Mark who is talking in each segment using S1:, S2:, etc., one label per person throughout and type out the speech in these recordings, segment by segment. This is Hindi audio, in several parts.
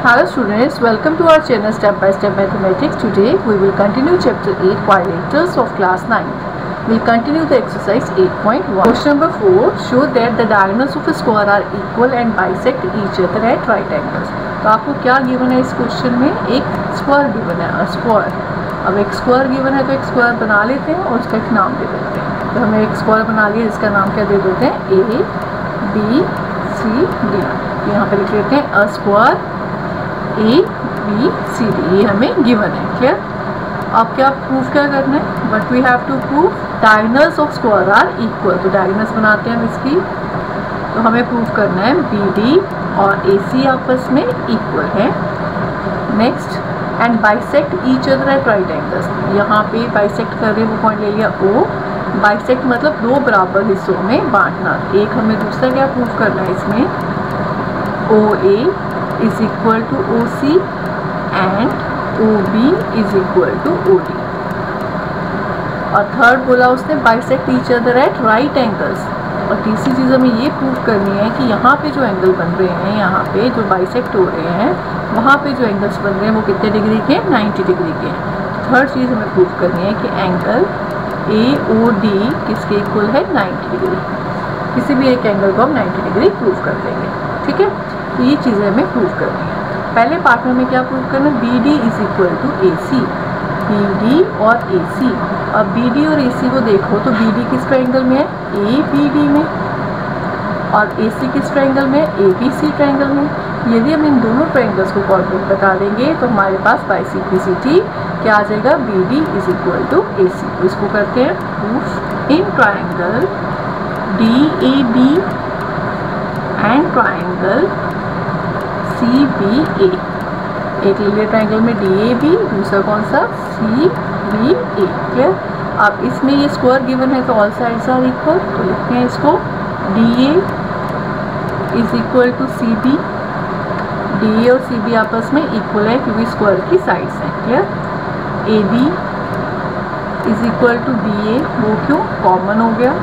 S1: Hello students, welcome to our channel Step by Step Mathematics. Today we will continue chapter 8 quadrilaters of class 9. We'll continue the exercise 8.1. Question number 4. Show that the diagonals of a square are equal and bisect each other at right angles. तो आपको क्या गिवन है इस क्वेश्चन में? एक स्क्वायर गिवन है, स्क्वायर. अब एक स्क्वायर गिवन है तो एक स्क्वायर बना लेते हैं और उसका एक नाम दे देते हैं. तो हमने एक स्क्वायर बना लिया जिसका नाम क्या दे देते हैं? A B C D. यहाँ पे लिख लेते हैं a square A B C D. ये हमें गिवन है. क्लियर? अब क्या प्रूफ क्या करना है? But we have to prove diagonals of square are equal. तो डायगोनल्स बनाते हैं हम इसकी. तो हमें प्रूफ करना है BD और AC आपस में इक्वल है. Next, and bisect each other at right angles. यहाँ पे बाइसेक्ट कर रहे हैं, वो पॉइंट ले लिया O. बाइसेक्ट मतलब दो बराबर हिस्सों में बांटना. एक हमें दूसरा क्या प्रूफ करना है इसमें? OA is equal to OC and OB is equal to OD. और थर्ड बोला उसने bisect each other at right angles. और तीसरी चीज़ हमें ये प्रूव करनी है कि यहाँ पे जो एंगल बन रहे हैं, यहाँ पे जो बाइसेक्ट हो रहे हैं, वहाँ पे जो एंगल्स बन रहे हैं वो कितने डिग्री के? 90 डिग्री के. थर्ड चीज़ हमें प्रूव करनी है कि एंगल AOD किसके इक्वल है? 90 डिग्री. किसी भी एक एंगल को हम 90 डिग्री प्रूव कर देंगे. ठीक है, तो ये चीज़ें हमें प्रूव करनी है. पहले पार्ट में हमें क्या प्रूव करना है? BD is equal to AC. BD और AC. अब BD और AC को देखो तो BD किस ट्रायंगल में है? ABD में. और AC किस ट्रायंगल में है? ABC ट्रायंगल में. यदि हम इन दोनों ट्रायंगल्स को कॉन्ग्रुएंट बता देंगे तो हमारे पास बाय सिंप्लिसिटी क्या आ जाएगा? BD is equal to AC. तो इसको करते हैं proof. In triangle DAB and triangle CBA. एक ले लिया ट्रायंगल में DAB, दूसरा कौन सा? CBA. क्लियर? अब इसमें ये स्क्वायर गिवन है तो ऑल साइड्स आर इक्वल. तो लिखते हैं इसको DA is equal to CB. DA और CB आपस में इक्वल है क्योंकि स्क्वायर की साइड्स हैं. Clear? AB is equal to BA. वो क्यों? कॉमन हो गया.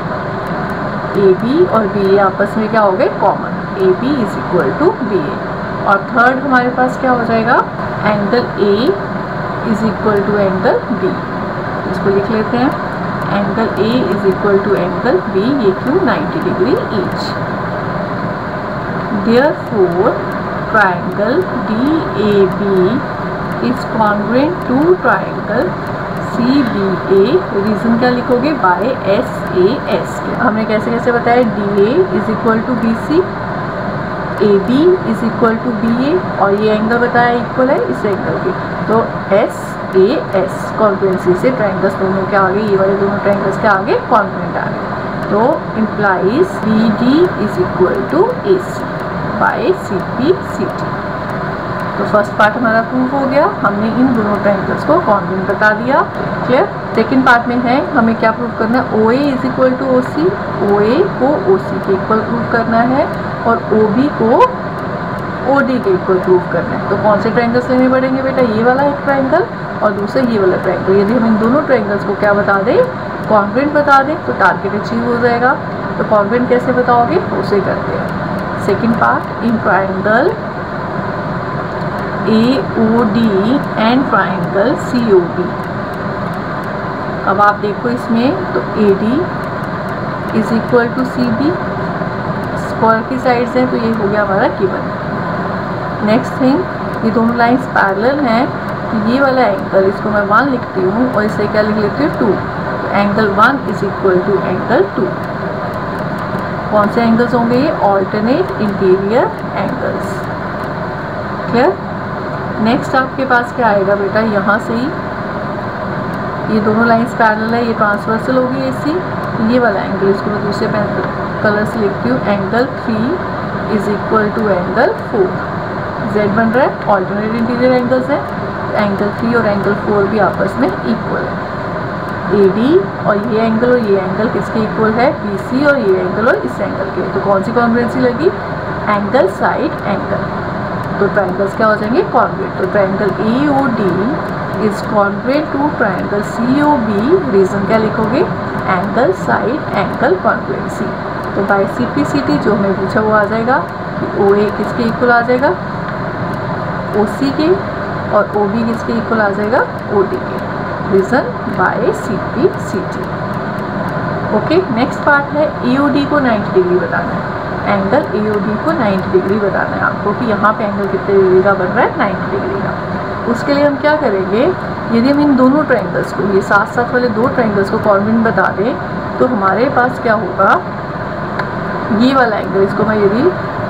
S1: AB और BA आपस में क्या हो गए? Common. AB is equal to BA. और थर्ड हमारे पास क्या हो जाएगा? Angle A is equal to angle B. इसको लिख लेते हैं angle A is equal to angle B. ये क्यों? 90 degree each. Therefore triangle DAB is congruent to triangle CBA. Reason क्या लिखोगे? By SAS. हमने कैसे कैसे बताया? DA is equal to BC, AB is equal to BA और ये एंगल बताया इक्वल है इस एंगल के. तो SAS कॉन्ग्रुएंसी से ट्रायंगल्स दोनों के आगे, ये वाले दोनों ट्रायंगल्स के आगे कॉन्ग्रुएंट आ गए. तो implies BD is equal to AC by CPCT. तो फर्स्ट पार्ट हमारा प्रूव हो गया. हमने इन दोनों ट्रायंगल्स को कॉन्ग्रुएंट बता दिया. क्लियर? सेकेंड पार्ट में है हमें क्या प्रूव करना है? OA is equal to OC. OA को OC के इक्वल प्रूव करना है और OB को OD के इक्वल प्रूव करना है. तो कौन से ट्रायंगल्स लेने पड़ेंगे बेटा? ये वाला एक ट्रायंगल और दूसरा ये वाला ट्रायंगल. यदि हम इन दोनों ट्रायंगल्स को क्या बता दें? कॉन्ग्रुएंट बता दें तो टारगेट अचीव हो जाएगा. तो कॉन्ग्रुएंट कैसे बताओगे? उसे करते हैं. Second part, in triangle AOD and triangle COB. अब आप देखो इसमें तो AD is equal to CB. Square की साइड्स हैं तो ये हो गया हमारा गिवन. नेक्स्ट थिंग, ये दोनों लाइंस पैरेलल हैं तो ये वाला एंगल इसको मैं 1 लिखती हूँ और इसे क्या लिख लेती हूँ? 2. तो angle 1 is equal to angle 2. कौन से एंगल्स होंगे? ये alternate interior angles. Clear? Next आपके पास क्या आएगा बेटा? यहाँ से ही ये दोनों लाइंस पैरेलल है, ये ट्रांसवर्सल होगी AC. ये वाला एंगल इसको मैं दूसरे कलर से लिखती हूँ. Angle 3 is equal to angle 4. Z बन रहा है, ऑल्टरनेट इंटीरियर एंगल्स है. एंगल 3 और एंगल 4 भी आपस में इक्वल है. AD और ये एंगल किसके इक्वल है? BC और ये एंगल और इस एंगल के. तो कौन सी कॉन्ग्रुएंसी लगी? Angle side angle. तो ट्रायंगल्स क्या हो जाएंगे? कॉन्ग्रुएंट. तो triangle AOD is congruent to triangle COB. Reason क्या लिखोगे? Angle side angle congruency. तो बाय CPCT जो हमें पूछा वो आ जाएगा कि OA किसके इक्वल आ जाएगा? OC के और OB किसके इक्वल आ जाएगा, OD के, reason by CP CT। Okay, next part है AOD को 90 डिग्री बताना है। एंगल AOD को 90 डिग्री बताना है आपको कि यहाँ पे एंगल कितने डिग्री का बन रहा है, 90 डिग्री का। उसके लिए हम क्या करेंगे, यदि हम इन दोनों ट्रायंगल्स को, ये साथ साथ वाले दो ट्रायंगल्स को कॉन्ग्रुएंट बता दें तो हमारे पास क्या होगा, ये वाला एंगल, इसको मैं यदि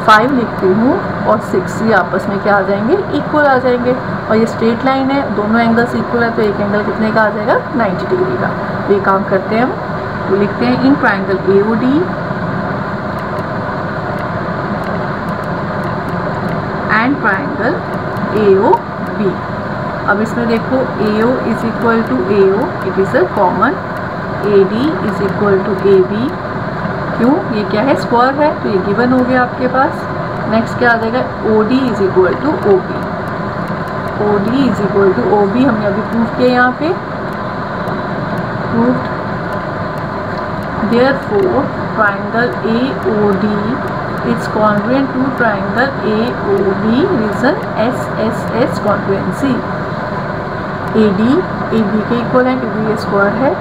S1: 5 लिखती हूँ और 6, ये आपस में क्या आ जाएंगे, इक्वल आ जाएंगे। और ये स्ट्रेट लाइन है, दोनों एंगल्स इक्वल है, तो एक एंगल कितने का आ जाएगा, 90 डिग्री का। तो ये काम करते हैं हम, तो लिखते हैं in triangle AOD and triangle AOB। अब इसमें देखो AO is equal to AO, it is a common, AD is equal to AB, क्यों, ये क्या है, स्क्वायर है, तो ये गिवन हो गया आपके पास। नेक्स्ट क्या आ जाएगा, OD is equal to OB, OD is equal to OB हमने अभी प्रूव किया यहाँ पे, proved. Therefore triangle AOD is congruent to triangle AOB, reason SSS congruency. AD AB के इक्वल है क्योंकि ये स्क्वायर है।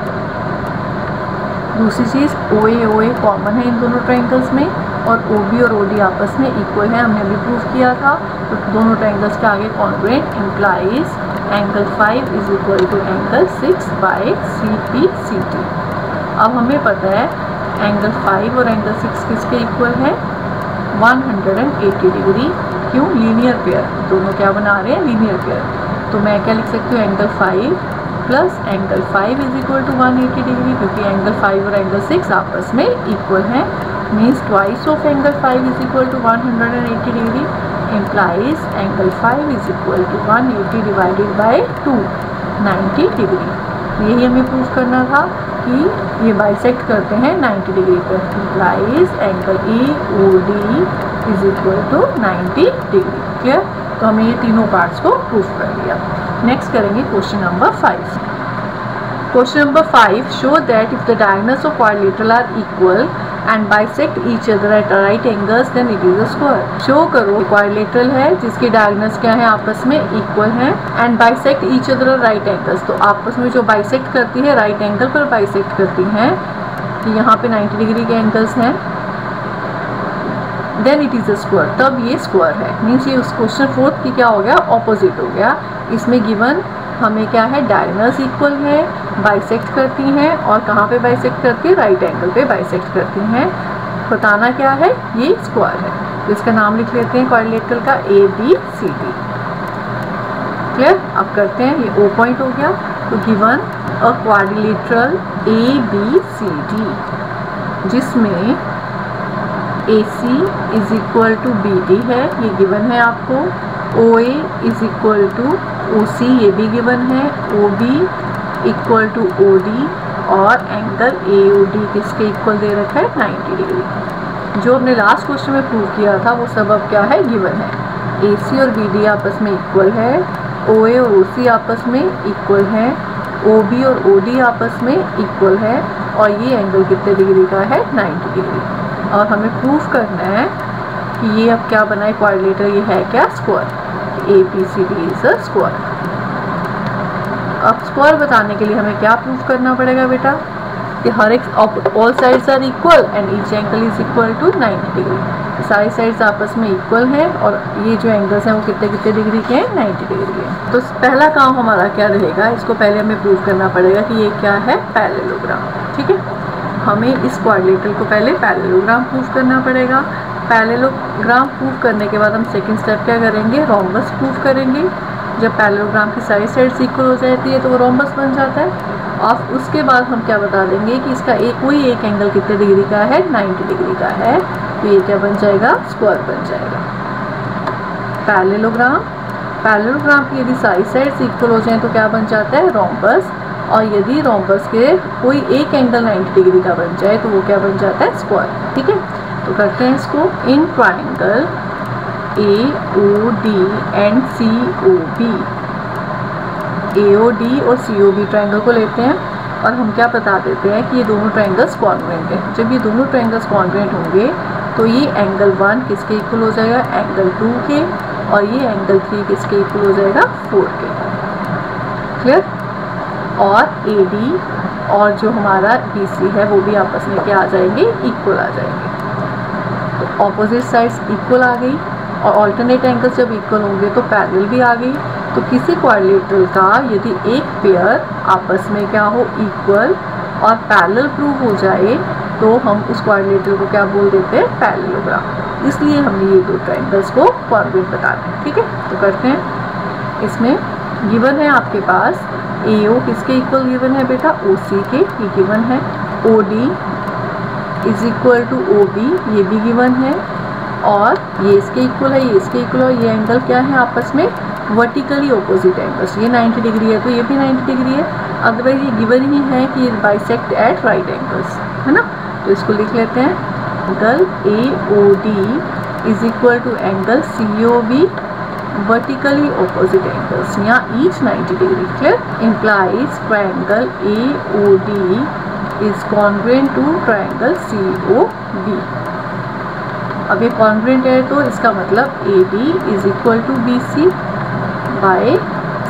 S1: दूसरी चीज़ OA कॉमन है इन दोनों ट्रायंगल्स में, और OB और OD आपस में इक्वल है, हमने अभी प्रूव किया था। तो दोनों ट्रायंगल्स के आगे congruent implies angle 5 is equal to angle 6 by CP CT। अब हमें पता है एंगल 5 और एंगल 6 किसके इक्वल है, 180 डिग्री, क्यों, लीनियर पेयर, दोनों क्या बना रहे हैं, लीनियर पेयर। तो मैं क्या लिख सकती हूँ, angle 5 plus angle 5 is equal to 180 degree, क्योंकि एंगल 5 और एंगल 6 आपस में इक्वल हैं, means twice of angle 5 is equal to 180 degree, implies angle 5 is equal to 180 divided by 2, 90 degree. यही हमें प्रूव करना था कि ये बाइसेक्ट करते हैं 90 डिग्री पर, implies angle AOD is equal to 90 degree. Clear, तो हमें ये तीनों पार्ट्स को प्रूव कर लिया। नेक्स्ट करेंगे question number 5। Question number 5, show that if the diagonals of quadrilateral are equal and bisect each other at right angles then it is a square. Show करो क्वाड्रिलेटरल है जिसके डायगोनल्स क्या है, आपस में इक्वल हैं, and bisect each other right angles, तो आपस में जो बाइसेक्ट करती है राइट एंगल पर बाइसेक्ट करती हैं, कि यहाँ पे 90 डिग्री के एंगल्स हैं, then it is a square, तब ये स्क्वायर है। मीन्स ये उस क्वेश्चन 4 की क्या हो गया, ऑपोजिट हो गया। इसमें गिवन हमें क्या है, डायगोनल्स इक्वल है, बाइसेक्ट करती हैं, और कहाँ पे बाइसेक्ट करती है, राइट एंगल पे बाइसेक्ट करती हैं। बताना क्या है, ये स्क्वायर है, तो इसका नाम लिख लेते हैं क्वाड्रिलेटरल का ABCD। क्लियर, अब करते हैं, ये O पॉइंट हो गया, तो गिवन अ क्वाड्रिलेटरल ABCD जिसमें AC is equal to BD है, ये गिवन है आपको, OA is equal to OC, ये भी गिवन है, OB इक्वल टू OD, और एंगल AOD किसके इक्वल दे रखा है, 90 डिग्री। जो हमने लास्ट क्वेश्चन में प्रूव किया था वो सब अब क्या है, गिवन है। AC और BD आपस में इक्वल है, OA और OC आपस में इक्वल है, OB और OD आपस में इक्वल है, और ये एंगल कितने डिग्री का है, 90 डिग्री। और हमें प्रूफ करना है कि ये अब क्या बना है, क्वाड्रिलेटरल, ये है क्या, square, ABCD is a square. अब स्क्वायर बताने के लिए हमें क्या प्रूफ करना पड़ेगा बेटा, कि हर एक all sides are equal and each angle is equal to 90 degree. सारी साइड्स आपस में इक्वल हैं, और ये जो एंगल्स हैं वो कितने कितने डिग्री के हैं, 90 डिग्री के। तो पहला काम हमारा क्या रहेगा, इसको पहले हमें प्रूव करना पड़ेगा कि ये क्या है, पैरेललोग्राम। ठीक है, हमें इस क्वाड्रिलेटरल को पहले पैरेललोग्राम प्रूव करना पड़ेगा। पैरेललोग्राम प्रूव करने के बाद हम सेकंड स्टेप क्या करेंगे, रोम्बस प्रूव करेंगे। जब पैरेललोग्राम की सारी साइड्स इक्वल हो जाती है तो वो रोम्बस बन जाता है। और उसके बाद हम क्या बता देंगे कि इसका कोई एक एंगल कितने डिग्री का है, 90 डिग्री का है, तो ये क्या बन जाएगा, स्क्वायर बन जाएगा। पैरेललोग्राम की यदि सारी साइड्स इक्वल हो जाए तो क्या बन जाता है, रोम्बस। और यदि रोम्बस के कोई एक एंगल 90 डिग्री का बन जाए तो वो क्या बन जाता है, स्क्वायर। ठीक है, तो करते हैं इसको। In triangle AOD and COB, AOD और COB ट्राइंगल को लेते हैं, और हम क्या बता देते हैं कि ये दोनों ट्राइंगल्स कॉन्ग्रुएंट हैं। जब ये दोनों ट्राइंगल्स कॉन्ग्रुएंट होंगे तो ये एंगल 1 किसके इक्वल हो जाएगा, एंगल 2 के, और ये एंगल 3 किसके इक्वल हो जाएगा 4 के। क्लियर। और AD और जो हमारा BC है वो भी आपस में क्या आ जाएंगे, इक्वल आ जाएंगे। तो ऑपोजिट साइड्स इक्वल आ गई और ऑल्टरनेट एंगल्स जब इक्वल होंगे तो पैरेलल भी आ गई। तो किसी क्वाड्रिलेटरल का यदि एक पेयर आपस में क्या हो, इक्वल और पैरेलल प्रूव हो जाए तो हम उस क्वाड्रिलेटरल को क्या बोल देते हैं, पैरेललोग्राम। इसलिए हमने ये दो ट्रायंगल्स को कॉन्ग्रुएंट बताते हैं। ठीक है, तो करते हैं। इसमें गिवन है आपके पास AO किसके इक्वल गिवन है बेटा, OC के, ये गिवन है। OD is equal to OB, ये भी गिवन है। और ये इसके इक्वल है, ये इसके इक्वल है। ये एंगल क्या है आपस में, वर्टिकली ऑपोजिट एंगल्स। ये 90 डिग्री है तो ये भी 90 डिग्री है। अदरवाइज ये गिवन ही है कि बाइसेक्ट एट राइट एंगल्स, है ना। तो इसको लिख लेते हैं, angle AOD is equal to angle COB, vertically opposite angles, यहाँ each 90 degree. Clear. Implies triangle AOD is congruent to triangle COB। अब ये कॉन्ग्रुएंट है तो इसका मतलब AD is equal to BC by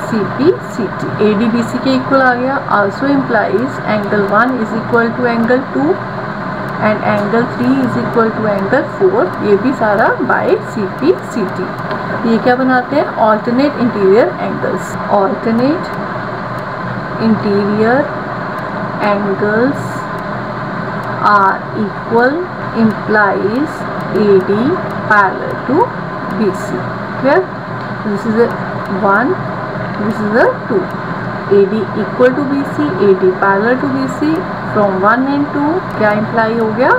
S1: CP CT। AD BC के इक्वल आ गया। Also implies angle 1 is equal to angle 2 and angle 3 is equal to angle 4, ये भी सारा बाय CP CT। ये क्या बनाते हैं, alternate interior angles. Alternate interior angles are equal implies AD parallel to BC. Clear? This is a 1, this is a 2. AD equal to BC, AD parallel to BC. From 1 and 2 क्या इम्प्लाई हो गया,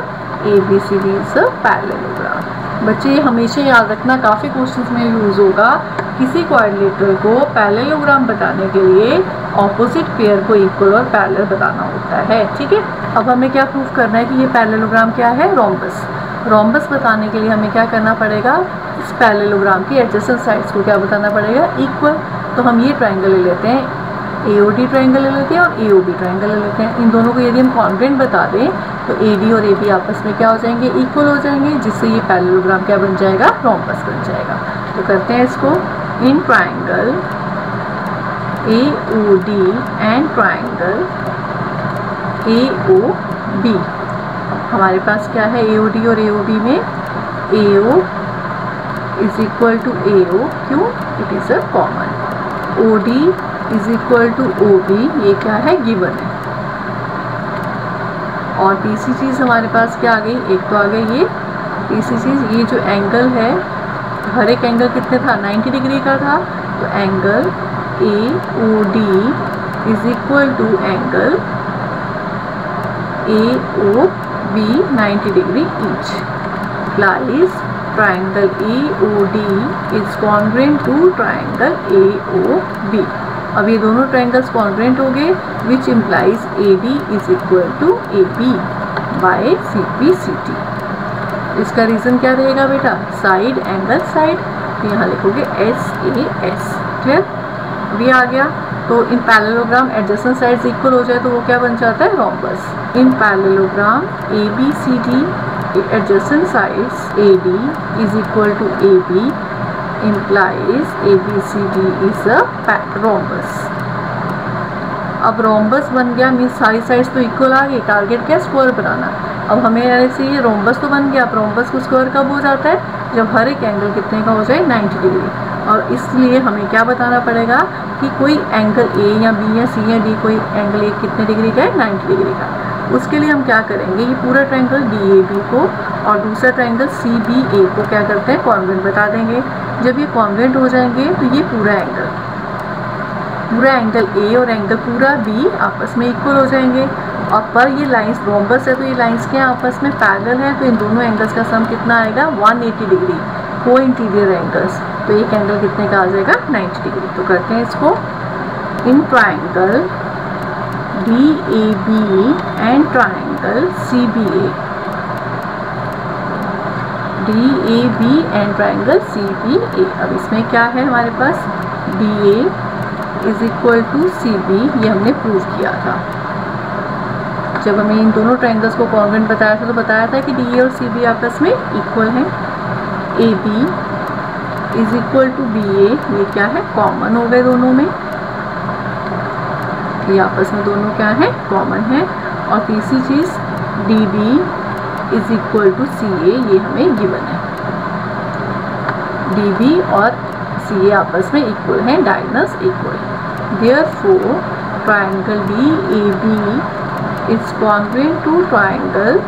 S1: ABCD is a parallelogram। बच्चे ये हमेशा याद रखना, काफ़ी क्वेश्चंस में यूज़ होगा। किसी क्वाड्रिलेटरल को पैरेललोग्राम बताने के लिए ऑपोजिट पेयर को इक्वल और पैरेलल बताना होता है। ठीक है, अब हमें क्या प्रूव करना है कि ये पैरेललोग्राम क्या है, रोम्बस। रोम्बस बताने के लिए हमें क्या करना पड़ेगा, इस पैरेललोग्राम की एडजेसेंट साइड्स को क्या बताना पड़ेगा, इक्वल। तो हम ये ट्रायंगल ले लेते हैं, AOD ट्रायंगल ले लेते हैं और AOB ट्रायंगल ले लेते हैं। इन दोनों को यदि हम कॉन्ग्रुएंट बता दें तो AD और AB आपस में क्या हो जाएंगे, इक्वल हो जाएंगे, जिससे ये पैरेललोग्राम क्या बन जाएगा, रोम्बस बन जाएगा। तो करते हैं इसको। In triangle AOD and triangle AOB, हमारे पास क्या है, AOD और AOB में AO is equal to AO, क्यों, it is a common. OD is equal to OB, ये क्या है, गिवन है। और तीसरी चीज़ हमारे पास क्या आ गई, एक तो आ गई ये तीसरी चीज़, ये जो एंगल है, हर एक एंगल कितने था, 90 डिग्री का था। तो angle AOD is equal to angle AOB 90 degree each. Implies triangle AOD is congruent to triangle AOB। अब ये दोनों ट्रायंगल्स कॉन्ग्रुएंट हो गए, which implies AD is equal to AB by CP CT। इसका रीज़न क्या रहेगा बेटा, साइड एंगल साइड, तो यहाँ लिखोगे SAS। क्लियर, भी आ गया। तो इन पैरेललोग्राम एडजेसेंट साइड्स इक्वल हो जाए तो वो क्या बन जाता है, rhombus. In parallelogram ABCD adjacent sides AD is equal to AB implies ABCD is a rhombus। अब रोम्बस बन गया, मीन्स सारी साइड्स तो इक्वल आ गई, टारगेट क्या, स्क्वायर बनाना। अब हमें ऐसे ये रोम्बस तो बन गया। अब रोम्बस को स्क्वायर कब हो जाता है, जब हर एक एंगल कितने का हो जाए, 90 डिग्री। और इसलिए हमें क्या बताना पड़ेगा कि कोई एंगल A या B या C या D, कोई एंगल A कितने डिग्री का है, 90 डिग्री का। उसके लिए हम क्या करेंगे, ये पूरा ट्रायंगल DAB को और दूसरा ट्रायंगल CBA को क्या करते हैं, कॉन्ग्रुएंट बता देंगे। जब ये कॉन्ग्रुएंट हो जाएंगे तो ये पूरा एंगल A और एंगल पूरा B आपस में इक्वल हो जाएंगे। और पर ये लाइंस रोम्बस है तो ये लाइंस क्या आपस में पैरेलल है, तो इन दोनों एंगल्स का सम कितना आएगा, 180 डिग्री। को इंटीरियर एंगल्स, तो एक एंगल कितने का आ जाएगा, 90 डिग्री। तो करते हैं इसको। In triangle DAB and triangle CBA, DAB and triangle CBA। अब इसमें क्या है हमारे पास, DA is equal to CB, ये हमने प्रूव किया था जब हमें इन दोनों ट्रायंगल्स को कॉन्ग्रुएंट बताया था। तो बताया था कि DA और CB आपस में इक्वल हैं। AB is equal to B A, ये क्या है, कॉमन हो गए दोनों में, ये आपस में दोनों क्या है, कॉमन है। और तीसरी चीज़ D B is equal to C A, ये हमें गिवन है, डी बी और सी ए आपस में इक्वल है, डायगोनल्स इक्वल है। Therefore triangle D A B is congruent to triangle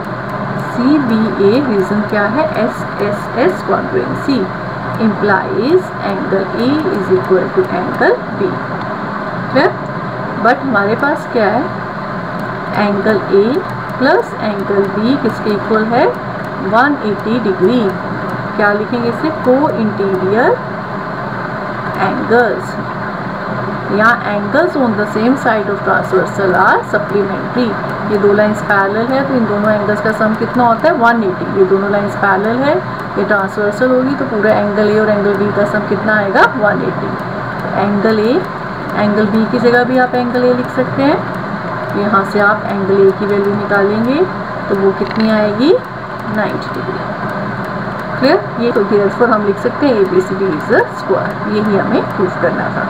S1: C B A, reason क्या है, S S S congruency implies angle A is equal to angle B. Clear? But हमारे पास क्या है, angle A plus angle B किसके इक्वल है, 180 डिग्री। क्या लिखेंगे इसे, को इंटीरियर एंगल्स। यहाँ angles on the same side of transversal are supplementary. ये दो लाइंस पैरेलल है तो इन दोनों एंगल्स का सम कितना होता है, 180। ये दोनों लाइंस पैरेलल है, ये ट्रांसवर्सल होगी तो पूरा एंगल ए और एंगल बी का सम कितना आएगा, 180। एंगल ए, एंगल बी की जगह भी आप एंगल ए लिख सकते हैं। यहाँ से आप एंगल ए की वैल्यू निकालेंगे तो वो कितनी आएगी, 90 डिग्री। क्लियर? ये तो देयरफॉर हम लिख सकते हैं ABCD इज अ स्क्वायर। यही हमें प्रूफ करना था।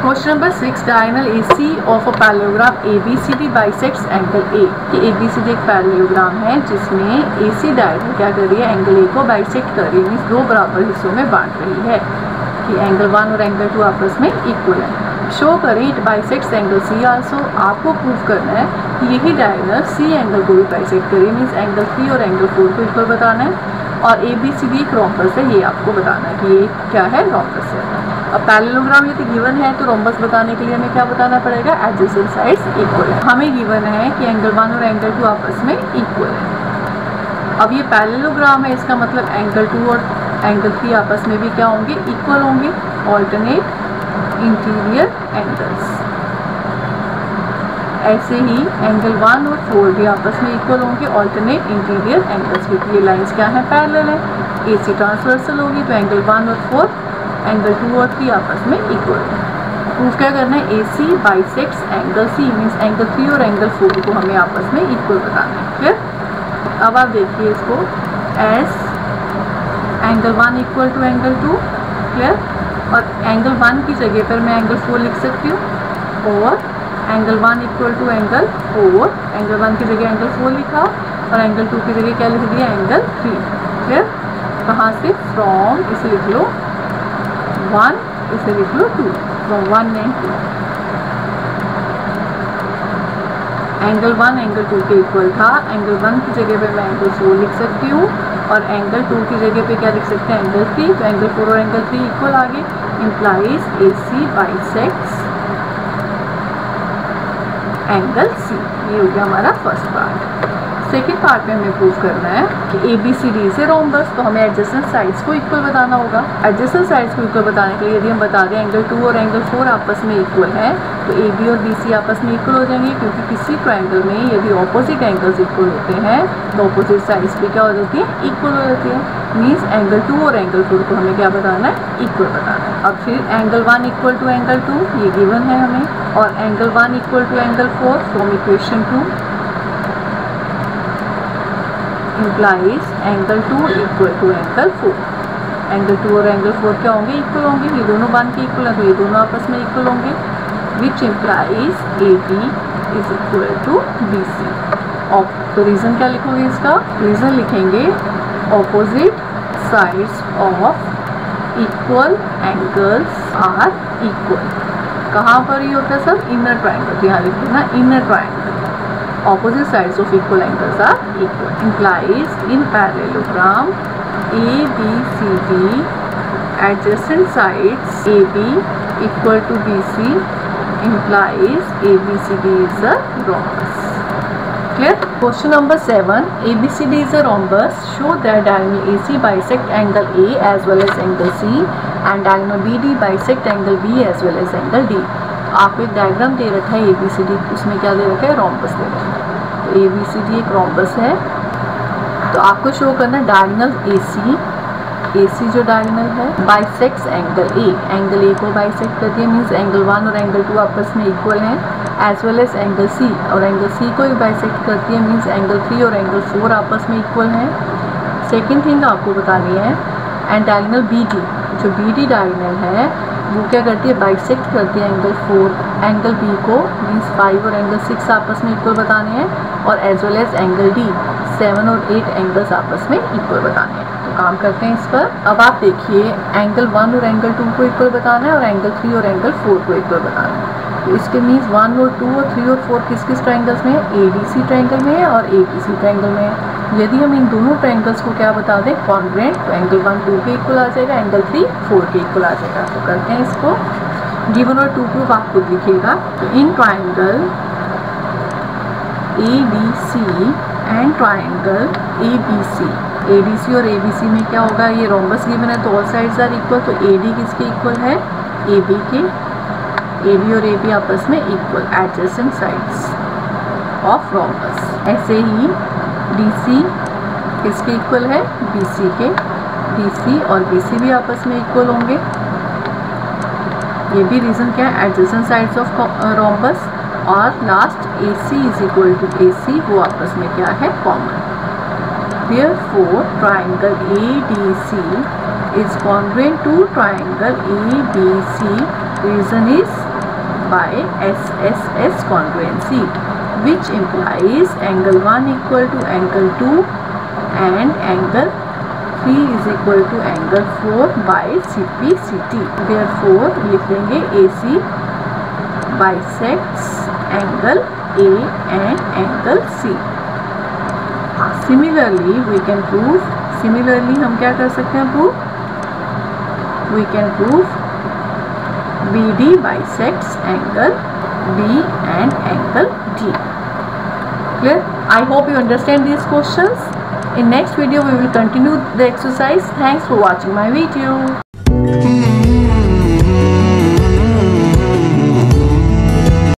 S1: Question number 6, diagonal AC of a parallelogram ABCD bisects angle A। कि ABCD एक पैरेललोग्राम है जिसमें AC डायगोनल क्या कर रही है, एंगल A को बाइसेक्ट कर रही है, मीन्स दो बराबर हिस्सों में बांट रही है कि एंगल 1 और एंगल 2 आपस में इक्वल है। शो करें it bisects angle C also. आपको प्रूव करना है कि यही डायगोनल C एंगल को भी बाइसेक्ट करे, मीन्स एंगल 3 और एंगल 4 को इक्वल बताना है। और ABCD एक रोम्बस है, ये आपको बताना है कि ये क्या है, रोम्बस है। अब पैरेललोग्राम यदि गिवन है तो रोम्बस बताने के लिए हमें क्या बताना पड़ेगा, एडजेसेंट साइड्स इक्वल है। हमें गिवन है कि एंगल 1 और एंगल 2 आपस में इक्वल है। अब ये पैरेललोग्राम है, इसका मतलब एंगल 2 और एंगल 3 आपस में भी क्या होंगे, इक्वल होंगे, ऑल्टरनेट इंटीरियर एंगल्स। ऐसे ही एंगल 1 और 4 भी आपस में इक्वल होंगे, ऑल्टरनेट इंटीरियर एंगल्स, क्योंकि ये लाइंस क्या है, पैरेलल है। AC ट्रांसवर्सल होगी तो एंगल 1 और 4, एंगल 2 और 3 आपस में इक्वल है। प्रूफ क्या करना है, AC bisects angle C, means angle 3 और एंगल 4 को हमें आपस में इक्वल बताना है। क्लियर? अब आप देखिए इसको, as angle 1 equal to angle 2। Clear? और एंगल 1 की जगह पर मैं एंगल 4 लिख सकती हूँ, और angle 1 equal to angle 4, angle 1 की जगह एंगल 4 लिखा और एंगल 2 की जगह क्या लिख दिया, एंगल 3। क्लियर? कहाँ से, फ्रॉम, इसे लिख लो 1, इसे लिख लो 2, फ्रॉम 1 एंड 2। एंगल 1 एंगल 2 के इक्वल था, एंगल 1 की जगह पे मैं एंगल 4 लिख सकती हूँ और एंगल 2 की जगह पे क्या लिख सकते हैं, एंगल 3। तो एंगल 4 और एंगल 3 इक्वल आ गए, implies AC bisects angle C। ये हो गया हमारा फर्स्ट पार्ट। सेकेंड पार्ट में हमें प्रूव करना है कि ABCD से रोम्बस, तो हमें एडजेसेंट साइड्स को इक्वल बताना होगा। एडजेसेंट साइड्स को इक्वल बताने के लिए यदि हम बता दें एंगल 2 और एंगल 4 आपस में इक्वल है तो AB और BC आपस में इक्वल हो जाएंगे, क्योंकि किसी ट्रायंगल में यदि ऑपोजिट एंगल्स इक्वल होते हैं तो ऑपोजिट साइड्स भी क्या हो जाती है, इक्वल हो जाती है। मीन्स एंगल 2 और एंगल 4 को हमें क्या बताना है, इक्वल बताना है। अब फिर एंगल 1 इक्वल टू एंगल 2, ये गिवन है हमें, और angle 1 equal to angle 4 from equation 2 implies angle 2 equal to angle 4। Angle 2 और एंगल 4 क्या होंगे, इक्वल होंगे, ये दोनों बन के इक्वल है तो ये दोनों आपस में इक्वल होंगे, which implies AB is equal to BC। और तो रीज़न क्या लिखोगे इसका, रीज़न लिखेंगे opposite sides of equal angles are equal. कहाँ पर ये होता है सब, इनर ट्राइंगल, यहाँ लिख देना inner triangle, opposite sides of equal angles are equal, implies in parallelogram ABCD adjacent sides AB equal to BC implies ABCD is a rhombus. Clear? Question number 7, ABCD is a rhombus. Show that diagonal AC bisect angle A as well as angle C and diagonal BD bisect angle B as well as angle D. आपको एक डायग्राम दे रखा है ABCD, उसमें क्या दे रखा है, रोम्बस दे रखा है। तो ABCD एक रोम्बस है, तो आपको शो करना डायगोनल AC जो डायगोनल है bisects angle A, angle A को बाइसेक्ट करती है, मीन्स एंगल 1 और एंगल 2 आपस में इक्वल हैं, as well as angle C, और एंगल C को भी बाइसेक्ट करती है, मीन्स एंगल 3 और एंगल 4 आपस में इक्वल हैं। सेकेंड थिंग आपको बतानी है, एंड डायगोनल BD, जो BD डायगोनल है वो क्या करती है, बाइसेक्ट करती है एंगल B को, मीन्स 5 और एंगल 6 आपस में इक्वल बताने हैं, और as well as angle D 7 और 8 एंगल्स आपस में इक्वल बताने हैं। तो काम करते हैं इस पर। अब आप देखिए एंगल 1 और एंगल 2 को इक्वल बताना है और एंगल 3 और एंगल 4 को इक्वल बताना है। तो इसके मीन्स 1 और 2 और 3 और 4 किस किस ट्रायंगल्स में है, ABC ट्रायंगल में है और ABC ट्रायंगल में है। यदि हम इन दोनों ट्रायंगल्स को क्या बता दें, कॉन्ग्रुएंट, तो एंगल 1 2 के इक्वल आ जाएगा, एंगल 3 4 के इक्वल आ जाएगा। तो करते हैं इसको। गिवन और 2 प्रूफ आप खुद लिखिएगा। तो in triangle ABC and triangle ADC और ABC में क्या होगा, ये रोम्बस गिवन है तो ऑल साइड्स आर इक्वल, तो AD किसके इक्वल है, AB के। AB और AB आपस में equal, adjacent sides of rhombus. ऐसे ही DC किसके इक्वल है, BC के। BC और BC भी आपस में इक्वल होंगे। ये भी रीजन क्या है, एडजेसेंट साइड्स ऑफ रोम्बस। और last AC is equal to AC, वो आपस में क्या है, common. Therefore, triangle ADC is congruent to triangle ABC. Reason is by SSS congruency, which implies angle 1 equal to angle 2 and angle 3 is equal to angle 4 by CPCT. Therefore, लिख लेंगे AC bisects angle A and angle C. Similarly, we can prove. Similarly, हम क्या कर सकते हैं prove? We can prove BD bisects angle B and angle D. Clear? I hope you understand these questions. In next video, we will continue the exercise. Thanks for watching my video.